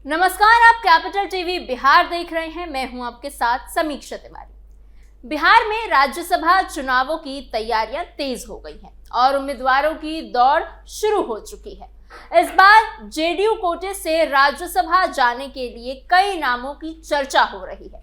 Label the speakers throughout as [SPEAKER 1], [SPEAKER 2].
[SPEAKER 1] नमस्कार, आप capital TV Bihar देख रहे हैं। मैं हूं आपके साथ समीक्षा तिवारी। बिहार में राज्यसभा चुनावों की तैयारियां तेज हो गई हैं और उम्मीदवारों की दौड़ शुरू हो चुकी है। इस बार जेडीयू कोटे से राज्यसभा जाने के लिए कई नामों की चर्चा हो रही है।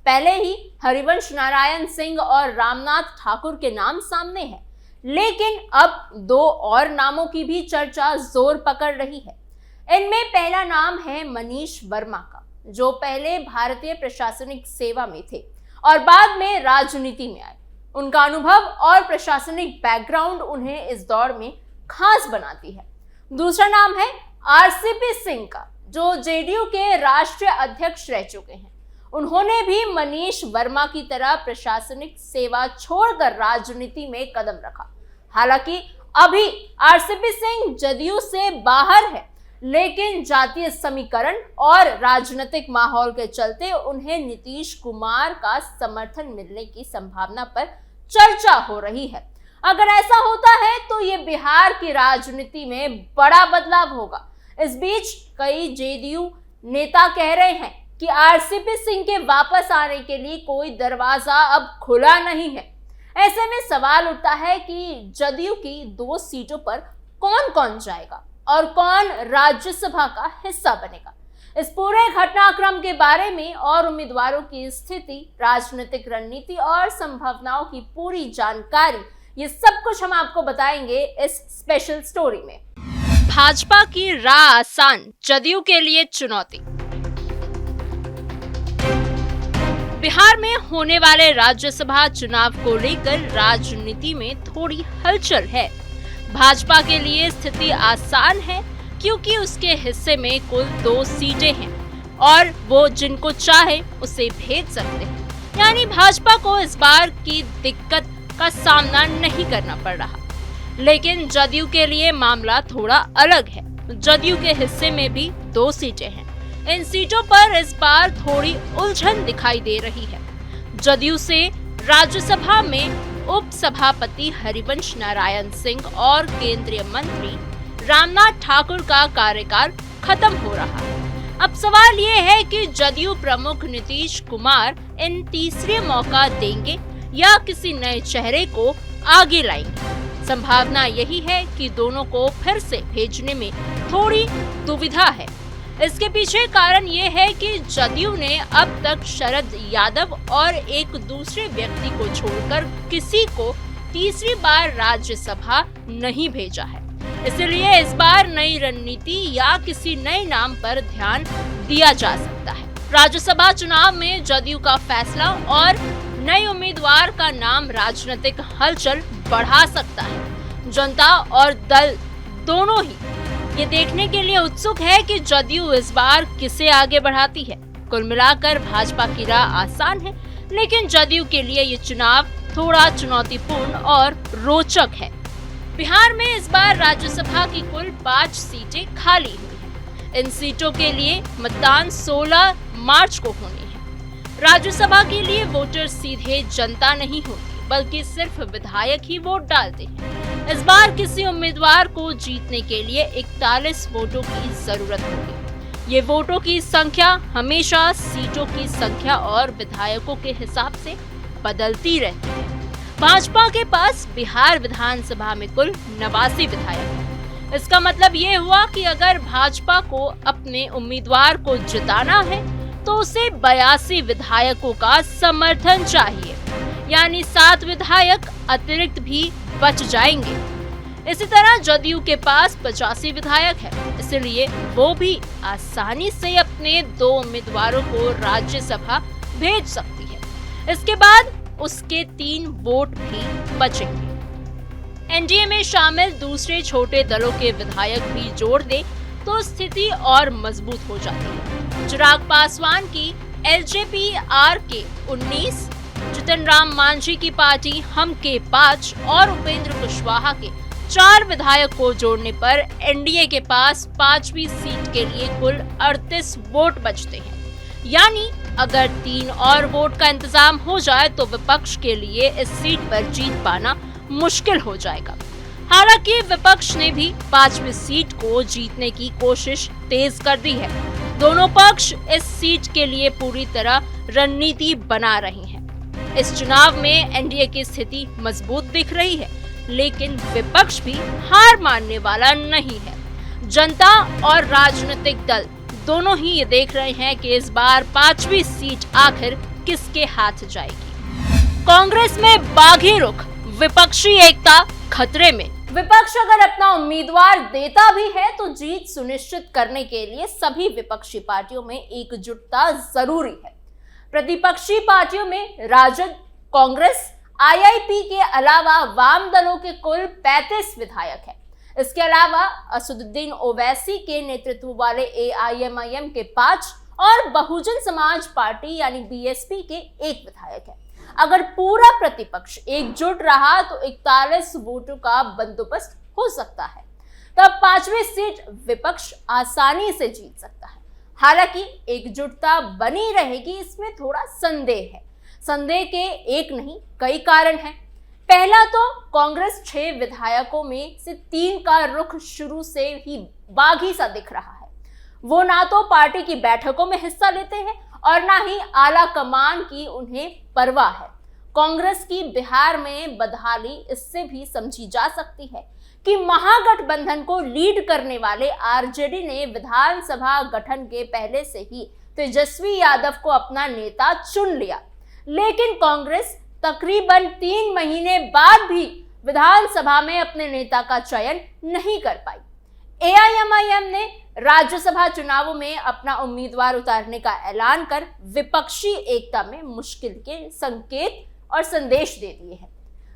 [SPEAKER 1] पहले ही हरिवंश नारायण सिंह और रामनाथ ठाकुर के नाम सामने हैं, लेकिन अब दो और नामों की भी चर्चा जोर पकड़ रही है। इनमें पहला नाम है मनीष वर्मा का, जो पहले भारतीय प्रशासनिक सेवा में थे और बाद में राजनीति में आए। उनका अनुभव और प्रशासनिक बैकग्राउंड उन्हें इस दौड़ में खास बनाती है। दूसरा नाम है आरसीपी सिंह का, जो जेडीयू के राष्ट्रीय अध्यक्ष रह चुके हैं। उन्होंने भी मनीष वर्मा की तरह प्रशासनिक सेवा छोड़कर राजनीति में कदम रखा। हालांकि अभी आरसीपी सिंह जदयू से बाहर है, लेकिन जातीय समीकरण और राजनीतिक माहौल के चलते उन्हें नीतीश कुमार का समर्थन मिलने की संभावना पर चर्चा हो रही है। अगर ऐसा होता है तो ये बिहार की राजनीति में बड़ा बदलाव होगा। इस बीच कई जेडीयू नेता कह रहे हैं कि आरसीपी सिंह के वापस आने के लिए कोई दरवाजा अब खुला नहीं है। ऐसे में सवाल उठता है कि जदयू की 2 सीटों पर कौन कौन जाएगा और कौन राज्यसभा का हिस्सा बनेगा। इस पूरे घटनाक्रम के बारे में और उम्मीदवारों की स्थिति, राजनीतिक रणनीति और संभावनाओं की पूरी जानकारी, ये सब कुछ हम आपको बताएंगे इस स्पेशल स्टोरी में। भाजपा की राह आसान, जदयू के लिए चुनौती। बिहार में होने वाले राज्यसभा चुनाव को लेकर राजनीति में थोड़ी हलचल है। भाजपा के लिए स्थिति आसान है क्योंकि उसके हिस्से में कुल 2 सीटें हैं और वो जिनको चाहे उसे भेज सकते हैं। यानी भाजपा को इस बार की दिक्कत का सामना नहीं करना पड़ रहा। लेकिन जदयू के लिए मामला थोड़ा अलग है। जदयू के हिस्से में भी 2 सीटें हैं। इन सीटों पर इस बार थोड़ी उलझन दिखाई दे रही है। जदयू से राज्यसभा में उप सभापति हरिवंश नारायण सिंह और केंद्रीय मंत्री रामनाथ ठाकुर का कार्यकाल खत्म हो रहा है। अब सवाल ये है कि जदयू प्रमुख नीतीश कुमार इन तीसरे मौका देंगे या किसी नए चेहरे को आगे लाएंगे। संभावना यही है कि दोनों को फिर से भेजने में थोड़ी दुविधा है। इसके पीछे कारण ये है कि जदयू ने अब तक शरद यादव और एक दूसरे व्यक्ति को छोड़कर किसी को तीसरी बार राज्यसभा नहीं भेजा है। इसलिए इस बार नई रणनीति या किसी नए नाम पर ध्यान दिया जा सकता है। राज्यसभा चुनाव में जदयू का फैसला और नए उम्मीदवार का नाम राजनीतिक हलचल बढ़ा सकता है। जनता और दल दोनों ही ये देखने के लिए उत्सुक है कि जदयू इस बार किसे आगे बढ़ाती है। कुल मिलाकर भाजपा की राह आसान है, लेकिन जदयू के लिए ये चुनाव थोड़ा चुनौतीपूर्ण और रोचक है। बिहार में इस बार राज्यसभा की कुल 5 सीटें खाली हुई हैं। इन सीटों के लिए मतदान 16 मार्च को होनी है। राज्यसभा के लिए वोटर सीधे जनता नहीं होती, बल्कि सिर्फ विधायक ही वोट डालते हैं। इस बार किसी उम्मीदवार को जीतने के लिए 41 वोटों की जरूरत होगी। ये वोटों की संख्या हमेशा सीटों की संख्या और विधायकों के हिसाब से बदलती रहती है। भाजपा के पास बिहार विधानसभा में कुल 89 विधायक हैं। इसका मतलब ये हुआ कि अगर भाजपा को अपने उम्मीदवार को जिताना है तो उसे 82 विधायकों का समर्थन चाहिए, यानी 7 विधायक अतिरिक्त भी बच जाएंगे। इसी तरह जदयू के पास 85 विधायक है, इसलिए वो भी आसानी से अपने 2 उम्मीदवारों को राज्यसभा भेज सकती है। इसके बाद उसके 3 वोट भी बचेंगे। एनडीए में शामिल दूसरे छोटे दलों के विधायक भी जोड़ दे तो स्थिति और मजबूत हो जाती है। चिराग पासवान की एलजेपी-आर के 19, जितन राम मांझी की पार्टी हम के 5 और उपेंद्र कुशवाहा के 4 विधायक को जोड़ने पर एनडीए के पास 5वीं सीट के लिए कुल 38 वोट बचते हैं। यानी अगर 3 और वोट का इंतजाम हो जाए तो विपक्ष के लिए इस सीट पर जीत पाना मुश्किल हो जाएगा। हालांकि विपक्ष ने भी 5वीं सीट को जीतने की कोशिश तेज कर दी है। दोनों पक्ष इस सीट के लिए पूरी तरह रणनीति बना रहे हैं। इस चुनाव में एनडीए की स्थिति मजबूत दिख रही है, लेकिन विपक्ष भी हार मानने वाला नहीं है। जनता और राजनीतिक दल दोनों ही ये देख रहे हैं कि इस बार 5वीं सीट आखिर किसके हाथ जाएगी। कांग्रेस में बागी रुख, विपक्षी एकता खतरे में। विपक्ष अगर अपना उम्मीदवार देता भी है तो जीत सुनिश्चित करने के लिए सभी विपक्षी पार्टियों में एकजुटता जरूरी है। प्रतिपक्षी पार्टियों में राजद, कांग्रेस, आईआईपी के अलावा वाम दलों के कुल 35 विधायक हैं। इसके अलावा असदुद्दीन ओवैसी के नेतृत्व वाले एआईएमआईएम के 5 और बहुजन समाज पार्टी यानी बीएसपी के 1 विधायक है। अगर पूरा प्रतिपक्ष एकजुट रहा तो 41 वोटों का बंदोबस्त हो सकता है। तब 5वीं सीट विपक्ष आसानी से जीत सकता है। हालांकि एकजुटता बनी रहेगी, इसमें थोड़ा संदेह है। संदेह के एक नहीं कई कारण हैं। पहला तो कांग्रेस 6 विधायकों में से 3 का रुख शुरू से ही बागी सा दिख रहा है। वो ना तो पार्टी की बैठकों में हिस्सा लेते हैं और ना ही आला कमान की उन्हें परवाह है। कांग्रेस की बिहार में बदहाली इससे भी समझी जा सकती है कि महागठबंधन को लीड करने वाले आरजेडी ने विधानसभा गठन के पहले से ही तेजस्वी यादव को अपना नेता चुन लिया, लेकिन कांग्रेस तकरीबन 3 महीने बाद भी विधानसभा में अपने नेता का चयन नहीं कर पाई। एआईएमआईएम ने राज्यसभा चुनावों में अपना उम्मीदवार उतारने का ऐलान कर विपक्षी एकता में मुश्किल के संकेत और संदेश दे दिए हैं।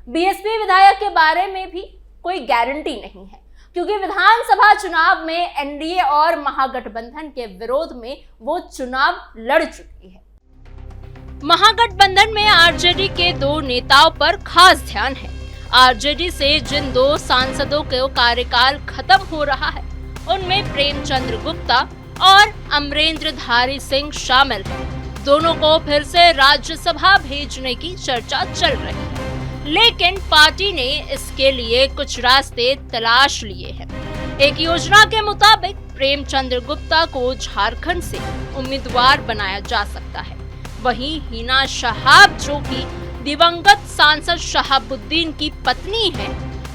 [SPEAKER 1] बीएसपी विधायक के बारे में भी कोई गारंटी नहीं है, क्योंकि विधानसभा चुनाव में एनडीए और महागठबंधन के विरोध में वो चुनाव लड़ चुकी है। महागठबंधन में आरजेडी के 2 नेताओं पर खास ध्यान है। आरजेडी से जिन 2 सांसदों का कार्यकाल खत्म हो रहा है, उनमें प्रेमचंद्र गुप्ता और अमरेंद्रधारी सिंह शामिल हैं। दोनों को फिर से राज्यसभा भेजने की चर्चा चल रही है, लेकिन पार्टी ने इसके लिए कुछ रास्ते तलाश लिए हैं। एक योजना के मुताबिक प्रेमचंद्र गुप्ता को झारखंड से उम्मीदवार बनाया जा सकता है। वहीं हिना शहाब, जो कि दिवंगत सांसद शहाबुद्दीन की पत्नी है,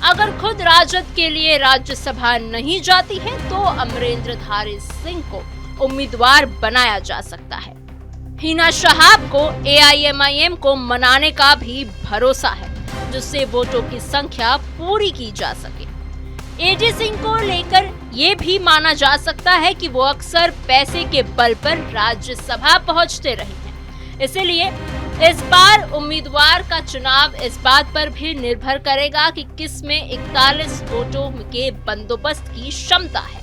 [SPEAKER 1] अगर खुद राजद के लिए राज्यसभा नहीं जाती है तो अमरेंद्रधारी सिंह को उम्मीदवार बनाया जा सकता है। हिना शहाब को एआईएमआईएम को मनाने का भी भरोसा है, जिससे वोटों की संख्या पूरी की जा सके। एजी सिंह को लेकर ये भी माना जा सकता है कि वो अक्सर पैसे के बल पर राज्यसभा पहुंचते रहे हैं। इसलिए इस बार उम्मीदवार का चुनाव इस बात पर भी निर्भर करेगा कि किस में 41 वोटों के बंदोबस्त की क्षमता है।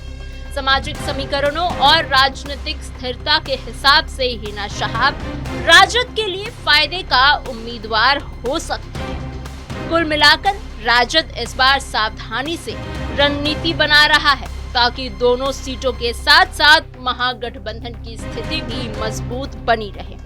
[SPEAKER 1] सामाजिक समीकरणों और राजनीतिक स्थिरता के हिसाब से हिना शहाब राजद के लिए फायदे का उम्मीदवार हो सकती है। कुल मिलाकर राजद इस बार सावधानी से रणनीति बना रहा है, ताकि दोनों सीटों के साथ साथ महागठबंधन की स्थिति भी मजबूत बनी रहे।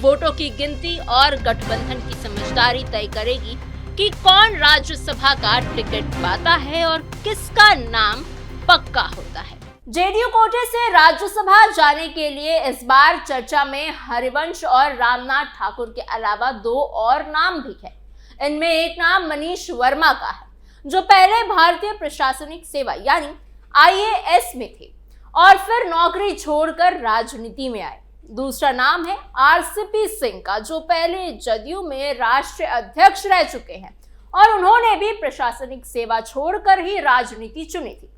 [SPEAKER 1] वोटों की गिनती और गठबंधन की समझदारी तय करेगी कि कौन राज्यसभा का टिकट पाता है और किसका नाम पक्का होता है। जेडीयू कोटे से राज्यसभा जाने के लिए इस बार चर्चा में हरिवंश और रामनाथ ठाकुर के अलावा 2 और नाम भी है। इनमें एक नाम मनीष वर्मा का है, जो पहले भारतीय प्रशासनिक सेवा यानी आईएएस में थे और फिर नौकरी छोड़कर राजनीति में आए। दूसरा नाम है आरसीपी सिंह का, जो पहले जदयू में राष्ट्रीय अध्यक्ष रह चुके हैं और उन्होंने भी प्रशासनिक सेवा छोड़कर ही राजनीति चुनी थी।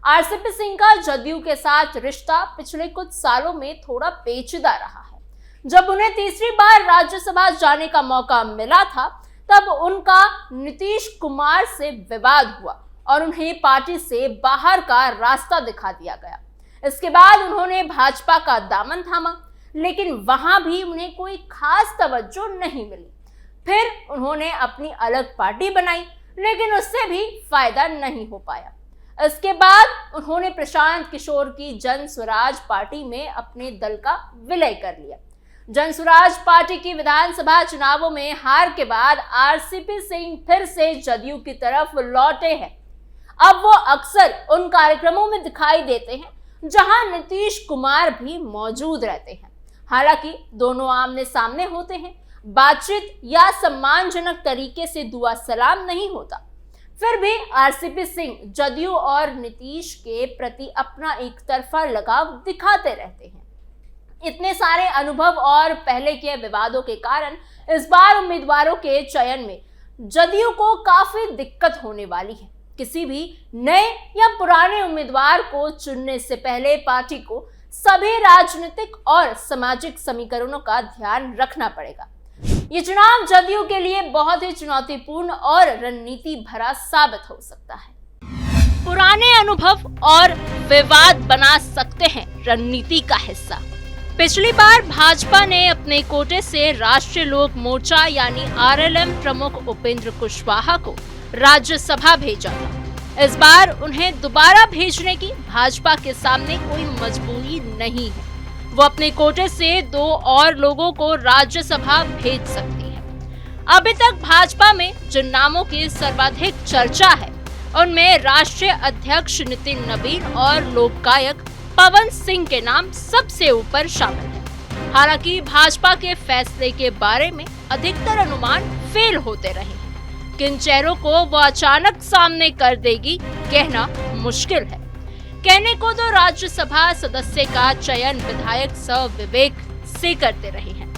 [SPEAKER 1] आरसीपी सिंह का जदयू के साथ रिश्ता पिछले कुछ सालों में थोड़ा पेचीदा रहा है। जब उन्हें तीसरी बार राज्यसभा जाने का मौका मिला था, तब उनका नीतीश कुमार से विवाद हुआ और उन्हें पार्टी से बाहर का रास्ता दिखा दिया गया। इसके बाद उन्होंने भाजपा का दामन थामा, लेकिन वहां भी उन्हें कोई खास तवज्जो नहीं मिली। फिर उन्होंने अपनी अलग पार्टी बनाई, लेकिन उससे भी फायदा नहीं हो पाया। इसके बाद उन्होंने प्रशांत किशोर की जन स्वराज पार्टी में अपने दल का विलय कर लिया। जन स्वराज पार्टी की विधानसभा चुनावों में हार के बाद आरसीपी सिंह फिर से जदयू की तरफ लौटे हैं। अब वो अक्सर उन कार्यक्रमों में दिखाई देते हैं जहां नीतीश कुमार भी मौजूद रहते हैं। हालांकि दोनों आमने सामने होते हैं, बातचीत या सम्मानजनक तरीके से दुआ सलाम नहीं होता। फिर भी आरसीपी सिंह जदयू और नीतीश के प्रति अपना एक तरफा लगाव दिखाते रहते हैं। इतने सारे अनुभव और पहले के विवादों के कारण इस बार उम्मीदवारों के चयन में जदयू को काफी दिक्कत होने वाली है। किसी भी नए या पुराने उम्मीदवार को चुनने से पहले पार्टी को सभी राजनीतिक और सामाजिक समीकरणों का ध्यान रखना पड़ेगा। ये चुनाव जदयू के लिए बहुत ही चुनौतीपूर्ण और रणनीति भरा साबित हो सकता है। पुराने अनुभव और विवाद बना सकते हैं रणनीति का हिस्सा। पिछली बार भाजपा ने अपने कोटे से राष्ट्रीय लोक मोर्चा यानी आरएलएम प्रमुख उपेंद्र कुशवाहा को राज्यसभा भेजा था। इस बार उन्हें दोबारा भेजने की भाजपा के सामने कोई मजबूरी नहीं है। वो अपने कोटे से 2 और लोगों को राज्यसभा भेज सकती है। अभी तक भाजपा में जिन नामों की सर्वाधिक चर्चा है उनमें राष्ट्रीय अध्यक्ष नितिन नवीन और लोक गायक पवन सिंह के नाम सबसे ऊपर शामिल है। हालांकि भाजपा के फैसले के बारे में अधिकतर अनुमान फेल होते रहे हैं। किन चेहरों को वो अचानक सामने कर देगी कहना मुश्किल है। कहने को तो राज्यसभा सदस्य का चयन विधायक विवेक से करते रहे हैं,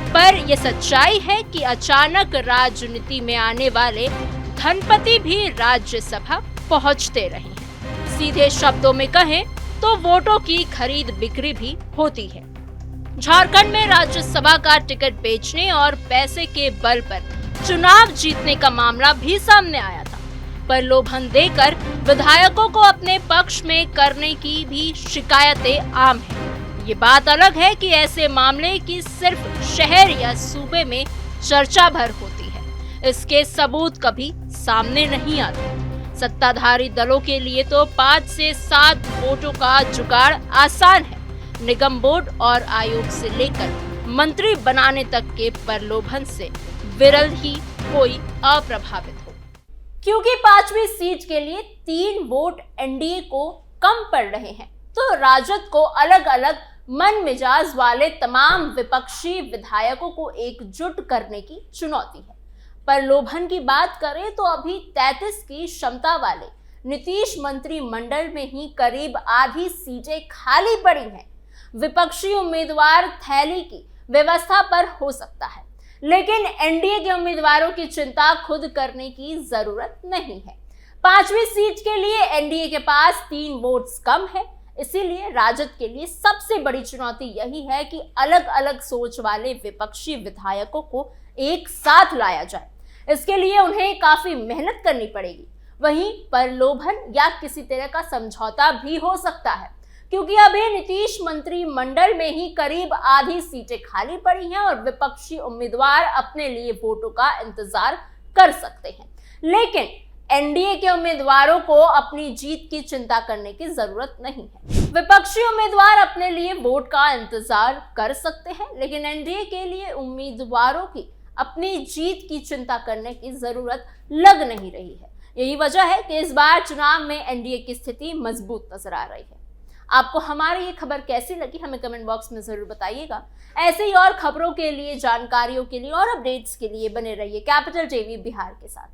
[SPEAKER 1] पर यह सच्चाई है कि अचानक राजनीति में आने वाले धनपति भी राज्यसभा पहुंचते रहे हैं। सीधे शब्दों में कहें तो वोटों की खरीद बिक्री भी होती है। झारखंड में राज्यसभा का टिकट बेचने और पैसे के बल पर चुनाव जीतने का मामला भी सामने आया था, पर लोभन देकर विधायकों को अपने पक्ष में करने की भी शिकायतें आम हैं। ये बात अलग है कि ऐसे मामले की सिर्फ शहर या सूबे में चर्चा भर होती है, इसके सबूत कभी सामने नहीं आते। सत्ताधारी दलों के लिए तो 5 से 7 वोटों का जुगाड़ आसान है। निगम बोर्ड और आयोग से लेकर मंत्री बनाने तक के प्रलोभन से विरल ही कोई अप्रभावित हो। क्योंकि 5वीं सीट के लिए 3 वोट एनडीए को कम पड़ रहे हैं, तो राजद को अलग अलग मन मिजाज वाले तमाम विपक्षी विधायकों को एकजुट करने की चुनौती है। प्रलोभन की बात करें तो अभी 33 की क्षमता वाले नीतीश मंत्रिमंडल में ही करीब आधी सीटें खाली पड़ी हैं। विपक्षी उम्मीदवार थैली की व्यवस्था पर हो सकता है, लेकिन एनडीए के उम्मीदवारों की चिंता खुद करने की जरूरत नहीं है। 5वीं सीट के लिए एनडीए के पास 3 वोट्स कम है, इसीलिए राजद के लिए सबसे बड़ी चुनौती यही है कि अलग अलग सोच वाले विपक्षी विधायकों को एक साथ लाया जाए। इसके लिए उन्हें काफी मेहनत करनी पड़ेगी। वहीं प्रलोभन या किसी तरह का समझौता भी हो सकता है, क्योंकि अभी नीतीश मंत्रिमंडल में ही करीब आधी सीटें खाली पड़ी हैं और विपक्षी उम्मीदवार अपने लिए वोटों का इंतजार कर सकते हैं। लेकिन एनडीए के उम्मीदवारों को अपनी जीत की चिंता करने की जरूरत नहीं है। विपक्षी उम्मीदवार अपने लिए वोट का इंतजार कर सकते हैं, लेकिन एनडीए के लिए उम्मीदवारों की अपनी जीत की चिंता करने की जरूरत लग नहीं रही है। यही वजह है कि इस बार चुनाव में एनडीए की स्थिति मजबूत नजर आ रही है। आपको हमारी ये खबर कैसी लगी हमें कमेंट बॉक्स में जरूर बताइएगा। ऐसे ही और खबरों के लिए, जानकारियों के लिए और अपडेट्स के लिए बने रहिए कैपिटल टीवी बिहार के साथ।